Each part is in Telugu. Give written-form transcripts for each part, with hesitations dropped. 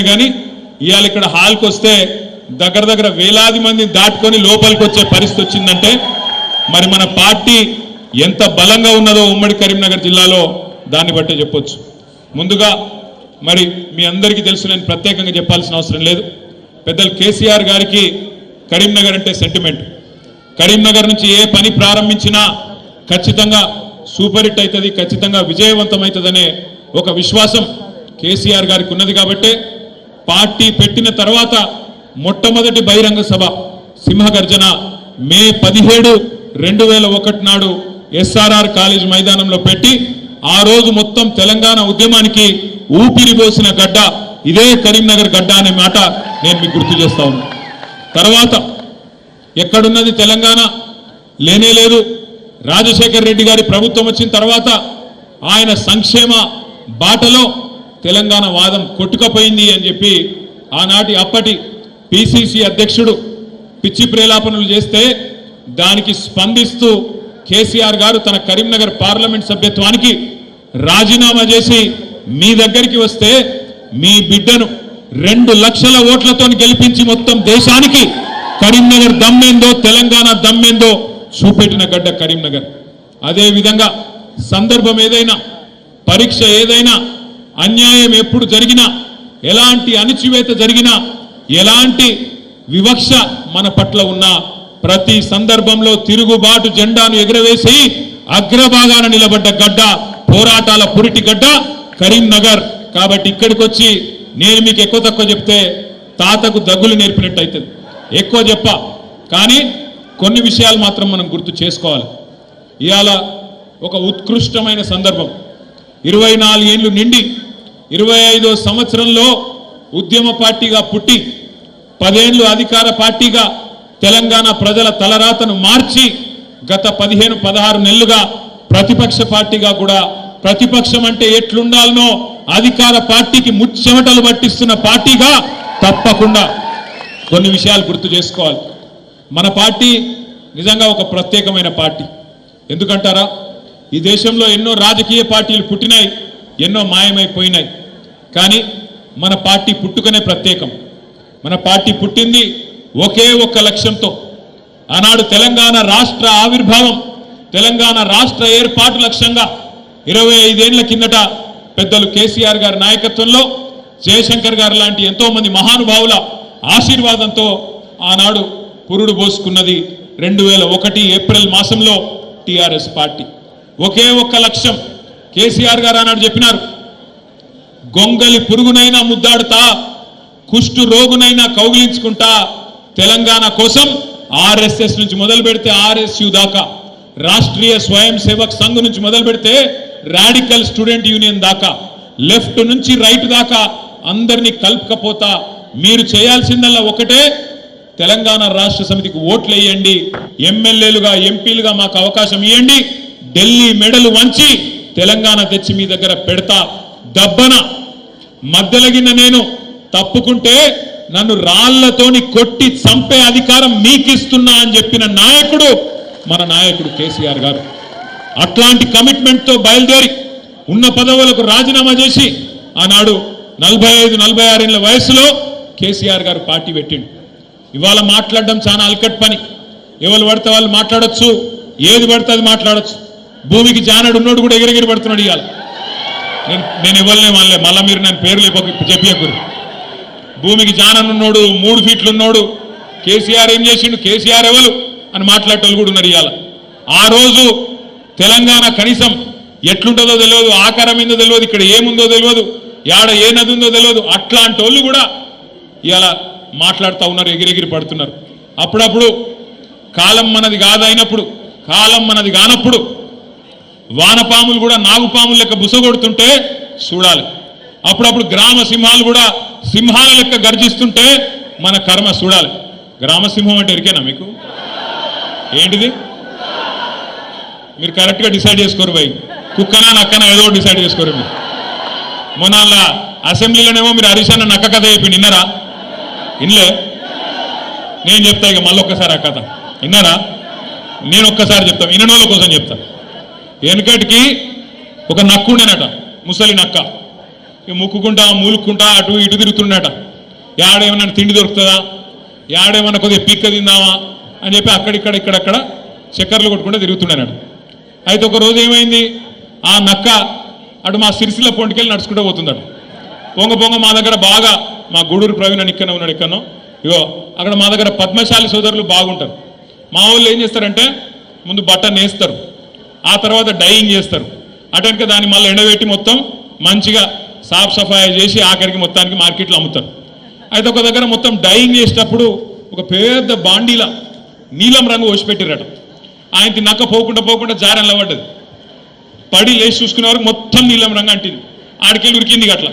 కానీ ఇవాళ ఇక్కడ హాల్కి వస్తే దగ్గర వేలాది మంది దాటుకొని లోపలికి వచ్చే పరిస్థితి వచ్చిందంటే మరి మన పార్టీ ఎంత బలంగా ఉన్నదో ఉమ్మడి కరీంనగర్ జిల్లాలో దాన్ని బట్టే చెప్పొచ్చు. ముందుగా మరి మీ అందరికీ తెలుసు, నేను ప్రత్యేకంగా చెప్పాల్సిన అవసరం లేదు. పెద్దలు కేసీఆర్ గారికి కరీంనగర్ అంటే సెంటిమెంట్. కరీంనగర్ నుంచి ఏ పని ప్రారంభించినా ఖచ్చితంగా సూపర్ హిట్ అవుతుంది, ఖచ్చితంగా విజయవంతమవుతుందనే ఒక విశ్వాసం కేసీఆర్ గారికి ఉన్నది. కాబట్టి పార్టీ పెట్టిన తర్వాత మొట్టమొదటి బహిరంగ సభ సింహగర్జన మే 17, 2001 నాడు ఎస్ఆర్ఆర్ కాలేజ్ మైదానంలో పెట్టి ఆ రోజు మొత్తం తెలంగాణ ఉద్యమానికి ఊపిరి పోసిన గడ్డ ఇదే కరీంనగర్ గడ్డ అనే మాట నేను మీకు గుర్తు చేస్తా ఉన్నాను. తర్వాత ఎక్కడున్నది తెలంగాణ లేనే లేదు. రాజశేఖర్ రెడ్డి గారి ప్రభుత్వం వచ్చిన తర్వాత ఆయన సంక్షేమ బాటలో తెలంగాణ వాదం కొట్టుకపోయింది అని చెప్పి ఆనాటి అప్పటి పిసిసి అధ్యక్షుడు పిచ్చి ప్రేలాపనలు చేస్తే దానికి స్పందిస్తూ కేసీఆర్ గారు తన కరీంనగర్ పార్లమెంట్ సభ్యత్వానికి రాజీనామా చేసి మీ దగ్గరికి వస్తే మీ బిడ్డను 2 లక్షల ఓట్లతో గెలిపించి మొత్తం దేశానికి కరీంనగర్ దమ్మేందో తెలంగాణ దమ్మేందో చూపెట్టిన గడ్డ కరీంనగర్. అదే విధంగా సందర్భం ఏదైనా, పరీక్ష ఏదైనా, అన్యాయం ఎప్పుడు జరిగినా, ఎలాంటి అణచివేత జరిగినా, ఎలాంటి వివక్ష మన పట్ల ఉన్న ప్రతి సందర్భంలో తిరుగుబాటు జెండాను ఎగురవేసి అగ్రభాగాన నిలబడ్డ గడ్డ, పోరాటాల పురిటి గడ్డ కరీంనగర్. కాబట్టి ఇక్కడికి వచ్చి నేను మీకు ఎక్కువ తక్కువ చెప్తే తాతకు దగ్గులు నేర్పినట్టు అవుతుంది. ఎక్కువ చెప్పా కానీ కొన్ని విషయాలు మాత్రం మనం గుర్తు చేసుకోవాలి. ఇవాళ ఒక ఉత్కృష్టమైన సందర్భం. 24 ఏళ్ళు నిండి 25వ సంవత్సరంలో ఉద్యమ పార్టీగా పుట్టి 10 ఏళ్ళు అధికార పార్టీగా తెలంగాణ ప్రజల తలరాతను మార్చి గత 15-16 నెలలుగా ప్రతిపక్ష పార్టీగా కూడా ప్రతిపక్షం అంటే ఎట్లుండాలనో అధికార పార్టీకి ముచ్చెమటలు పట్టిస్తున్న పార్టీగా తప్పకుండా కొన్ని విషయాలు గుర్తు చేసుకోవాలి. మన పార్టీ నిజంగా ఒక ప్రత్యేకమైన పార్టీ. ఎందుకంటారా, ఈ దేశంలో ఎన్నో రాజకీయ పార్టీలు పుట్టినాయి, ఎన్నో మాయమైపోయినాయి. కానీ మన పార్టీ పుట్టుకనే ప్రత్యేకం. మన పార్టీ పుట్టింది ఒకే ఒక్క లక్ష్యంతో. ఆనాడు తెలంగాణ రాష్ట్ర ఆవిర్భావం, తెలంగాణ రాష్ట్ర ఏర్పాటు లక్ష్యంగా 25 ఏళ్ల కిందట పెద్దలు కేసీఆర్ గారి నాయకత్వంలో జయశంకర్ గారు లాంటి ఎంతో మంది మహానుభావుల ఆశీర్వాదంతో ఆనాడు పురుడు పోసుకున్నది 2001 ఏప్రిల్ మాసంలో టిఆర్ఎస్ పార్టీ. ఒకే ఒక్క లక్ష్యం. కేసీఆర్ గారు ఆనాడు చెప్పినారు, గొంగలి పురుగునైనా ముద్దాడుతా, కుష్టు రోగునైనా కౌగిలించుకుంటా, తెలంగాణ కోసం ఆర్ఎస్ఎస్ నుంచి మొదలు పెడితే ఆర్ఎస్యు దాకా, రాష్ట్రీయ స్వయం సేవక్ సంఘ్ నుంచి మొదలు పెడితే రాడికల్ స్టూడెంట్ యూనియన్ దాకా, లెఫ్ట్ నుంచి రైట్ దాకా అందరినీ కలుపుకపోతా మీరు చేయాల్సిందల్లా ఒకటే, తెలంగాణ రాష్ట్ర సమితికి ఓట్లు వేయండి, ఎమ్మెల్యేలుగా ఎంపీలుగా మాకు అవకాశం ఇవ్వండి, ఢిల్లీ మెడలు వంచి తెలంగాణ తెచ్చి మీ దగ్గర పెడతా, దబ్బన మద్దలగిన నేను తప్పుకుంటే నన్ను రాళ్లతోని కొట్టి చంపే అధికారం మీకిస్తున్నా అని చెప్పిన నాయకుడు మన నాయకుడు కేసీఆర్ గారు. అట్లాంటి కమిట్మెంట్తో బయలుదేరి ఉన్న పదవులకు రాజీనామా చేసి ఆనాడు 45-46 ఏళ్ల వయసులో కేసీఆర్ గారు పార్టీ పెట్టిండు. ఇవాళ మాట్లాడడం చాలా అల్కట్ పని. ఎవరు పడితే వాళ్ళు మాట్లాడొచ్చు, ఏది పడితే అది మాట్లాడచ్చు. భూమికి జానడు ఉన్నోడు కూడా ఎగిరెగిరి పడుతున్నాడు. ఇవాళ నేను ఇవ్వలే మళ్ళీ మీరు నేను పేర్లు చెప్పకూడదు. భూమికి జాననున్నోడు, 3 ఫీట్లు ఉన్నోడు కేసీఆర్ ఏం చేసిండు, కేసీఆర్ ఎవరు అని మాట్లాడేటోళ్ళు కూడా ఉన్నారు. ఇవాళ ఆ రోజు తెలంగాణ కనీసం ఎట్లుంటుందో తెలియదు, ఆకారం ఏందో తెలియదు, ఇక్కడ ఏముందో తెలియదు, యాడ ఏ నది ఉందో తెలియదు. అట్లాంటి వాళ్ళు కూడా ఇవాళ మాట్లాడుతూ ఉన్నారు, ఎగిరెగిరి పడుతున్నారు. అప్పుడప్పుడు కాలం మనది కాదైనప్పుడు, కాలం మనది కానప్పుడు వానపాములు కూడా నాగుపాములు లెక్క బుసగొడుతుంటే చూడాలి. అప్పుడప్పుడు గ్రామ సింహాలు కూడా సింహాల లెక్క గర్జిస్తుంటే మన కర్మ చూడాలి. గ్రామసింహం అంటే ఎరికేనా మీకు? ఏంటిది? మీరు కరెక్ట్గా డిసైడ్ చేసుకోరు భయ్. కుక్కనా నక్కనా ఏదో డిసైడ్ చేసుకోరు మీరు. మొన్న అసెంబ్లీలోనేమో మీరు హరీషన్న నక్క కథ చెప్పి విన్నారా? ఇన్లే. నేను చెప్తా ఇక మళ్ళీ ఒక్కసారి ఆ కథ విన్నారా? నేను ఒక్కసారి చెప్తాను, విననోళ్ళ కోసం చెప్తాను. వెనుకటికి ఒక నక్కు ఉండేనట, ముసలి నక్క. ముక్కుకుంటా మూలుక్కుంటా అటు ఇటు తిరుగుతున్నాట. యాడేమన్నా తిండి దొరుకుతుందా, యాడేమన్నా కొద్దిగా పీక్క తిందామా అని చెప్పి అక్కడిక్కడ ఇక్కడక్కడ చక్కర్లు కొట్టుకుంటూ తిరుగుతున్నాడు. అయితే ఒక రోజు ఏమైంది, ఆ నక్క అటు మా సిరిసిల్ల పొంటికెళ్ళి నడుచుకుంటూ పోతుందట. పొంగ పొంగ మా దగ్గర బాగా మా గూడూరు ప్రవీణ్ అని ఇక్కడనే ఉన్నాడు, ఎక్కడనో ఇగో అక్కడ మా దగ్గర పద్మశాలి సోదరులు బాగుంటారు. మా వాళ్ళు ఏం చేస్తారంటే ముందు బట్ట నేస్తారు, ఆ తర్వాత డైయింగ్ చేస్తారు, అటెనక దాన్ని మళ్ళీ ఎండబెట్టి మొత్తం మంచిగా సాఫ్ సఫాయి చేసి ఆఖరికి మొత్తానికి మార్కెట్లో అమ్ముతారు. అయితే ఒక దగ్గర మొత్తం డైయింగ్ చేసేటప్పుడు ఒక పెద్ద బాండీలా నీలం రంగు పోసిపెట్టిరట. ఆయనకి నక్క పోకుండా జారెన్ల పడ్డది. పడి లేచి చూసుకునే వరకు మొత్తం నీలం రంగు అంటింది. ఆడికెళ్ళి ఉరికింది, అట్లా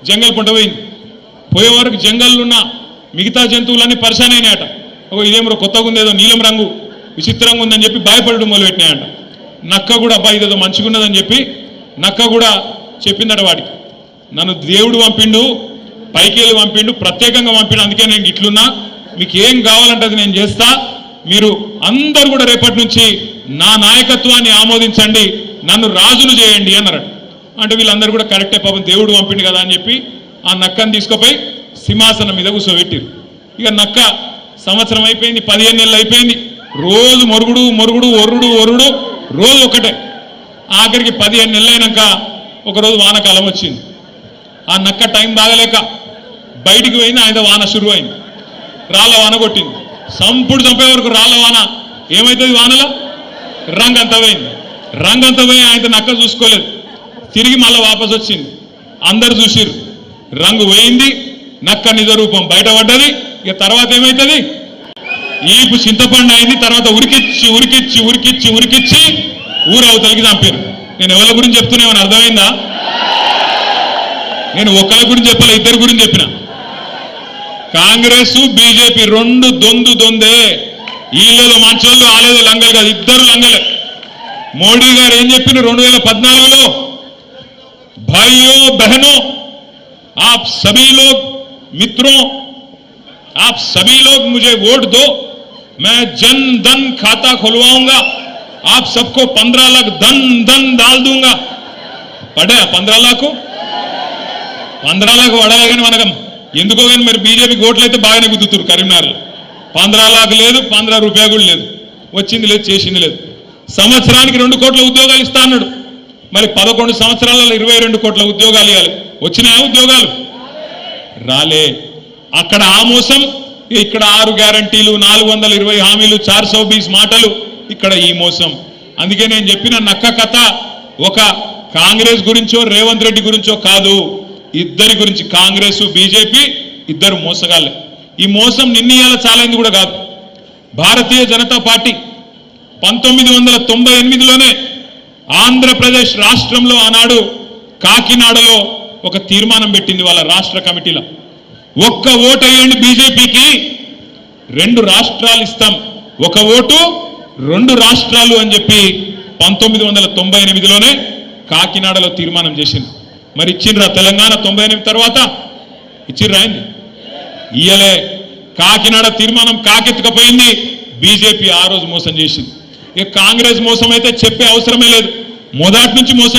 జంగల్ పంట పోయింది. పోయే వరకు జంగల్లో ఉన్న మిగతా జంతువులన్నీ పరిశాన్ అయినాయట. ఇదేమో కొత్తగా ఉంది, ఏదో నీలం రంగు విచిత్రంగా ఉందని చెప్పి భయపడడం మొదలుపెట్టినాయంట. నక్క కూడా అబ్బా ఇదేదో మంచిగా ఉన్నదని చెప్పి నక్క కూడా చెప్పిందట వాడికి, నన్ను దేవుడు పంపిండు, పైకి వెళ్ళి పంపిండు, ప్రత్యేకంగా పంపిండు, అందుకే నేను ఇట్లున్నా, మీకు ఏం కావాలంటే అది నేను చేస్తా, మీరు అందరు కూడా రేపటి నుంచి నా నాయకత్వాన్ని ఆమోదించండి, నన్ను రాజును చేయండి అన్నారట. అంటే వీళ్ళందరూ కూడా కరెక్టే, పాపం దేవుడు పంపిండు కదా అని చెప్పి ఆ నక్కని తీసుకుపోయి సింహాసనం మీద కూర్చోబెట్టిరు. ఇక నక్క సంవత్సరం అయిపోయింది, 15 నెలలు అయిపోయింది, రోజు మొరుగుడు మొరుగుడు ఒర్రుడు ఒర్రుడు రోజు ఒకటే. ఆఖరికి 15 నెలలు అయినాక ఒకరోజు వానకాలం వచ్చింది. ఆ నక్క టైం బాగలేక బయటికి పోయింది, ఆయన వాన షురు అయింది, రాళ్ళ వాన కొట్టింది. సంపుడు చంపే వరకు రాళ్ళ వాన ఏమవుతుంది, వానలో రంగంతా పోయింది. రంగంతా పోయి ఆయన నక్క చూసుకోలేదు, తిరిగి మళ్ళీ వాపసు వచ్చింది. అందరు చూసిరు, రంగు పోయింది, నక్క నిజ రూపం బయటపడ్డది. ఇక తర్వాత ఏమవుతుంది, ఈపు చింతపండు అయింది. తర్వాత ఉరికిచ్చి ఉరికిచ్చి ఉరికిచ్చి ఉరికిచ్చి ఊరు అవతలికి చంపారు. నేను ఎవరి గురించి చెప్తున్నామని అర్థమైందా? నేను ఒకరి గురించి చెప్పాలి, ఇద్దరి గురించి చెప్పిన. కాంగ్రెస్ బీజేపీ రెండు దొందే. వీళ్ళలో మంచోళ్ళు, ఆలేదో లంగలు కాదు, ఇద్దరు లంగలే. మోడీ గారు ఏం చెప్పిన 2014లో, భాइयों बहनों आप सभी लोग मित्रों आप सभी लोग मुझे वोट दो, मैं जन धन खाता खुलवाऊंगा, आप सबको 15 लाख धन डाल दूंगा. పడే 15 लाख పడలే. కానీ మనకు ఎందుకో కానీ మరి బీజేపీ ఓట్లు అయితే బాగానే గుద్దుతున్నారు కరీంనగర్లో. 15 लाख లేదు, 15 రూపాయలు కూడా లేదు, వచ్చింది లేదు, చేసింది లేదు. సంవత్సరానికి 2 కోట్ల ఉద్యోగాలు ఇస్తా అన్నాడు. మరి 11 సంవత్సరాలలో 22 కోట్ల ఉద్యోగాలు ఇవ్వాలి. వచ్చినాయా ఉద్యోగాలు? రాలే. అక్కడ ఆ మోసం, ఇక్కడ 6 గ్యారంటీలు, 420 హామీలు, 420 మాటలు, ఇక్కడ ఈ మోసం. అందుకే నేను చెప్పిన నక్క కథ ఒక కాంగ్రెస్ గురించో రేవంత్ రెడ్డి గురించో కాదు, ఇద్దరి గురించి. కాంగ్రెస్ బీజేపీ ఇద్దరు మోసగాళ్ళే. ఈ మోసం నిన్నీయాల చాలైంది కూడా కాదు. భారతీయ జనతా పార్టీ 1998లోనే ఆంధ్రప్రదేశ్ రాష్ట్రంలో ఆనాడు కాకినాడలో ఒక తీర్మానం పెట్టింది వాళ్ళ రాష్ట్ర కమిటీలో. ఒక్క ఓటు వేయండి బీజేపీకి, 2 రాష్ట్రాలు ఇస్తాం, ఒక ఓటు 2 రాష్ట్రాలు అని చెప్పి 1998లోనే కాకినాడలో తీర్మానం చేసింది. మరి ఇచ్చిండ్రా తెలంగాణ 98 తర్వాత? ఇచ్చిండ్రా అయింది? ఇయ్యలే. కాకినాడ తీర్మానం కాకెత్తుకపోయింది, బీజేపీ ఆ రోజు మోసం చేసింది. ఇక కాంగ్రెస్ మోసం అయితే చెప్పే అవసరమే లేదు, మొదటి నుంచి మోసం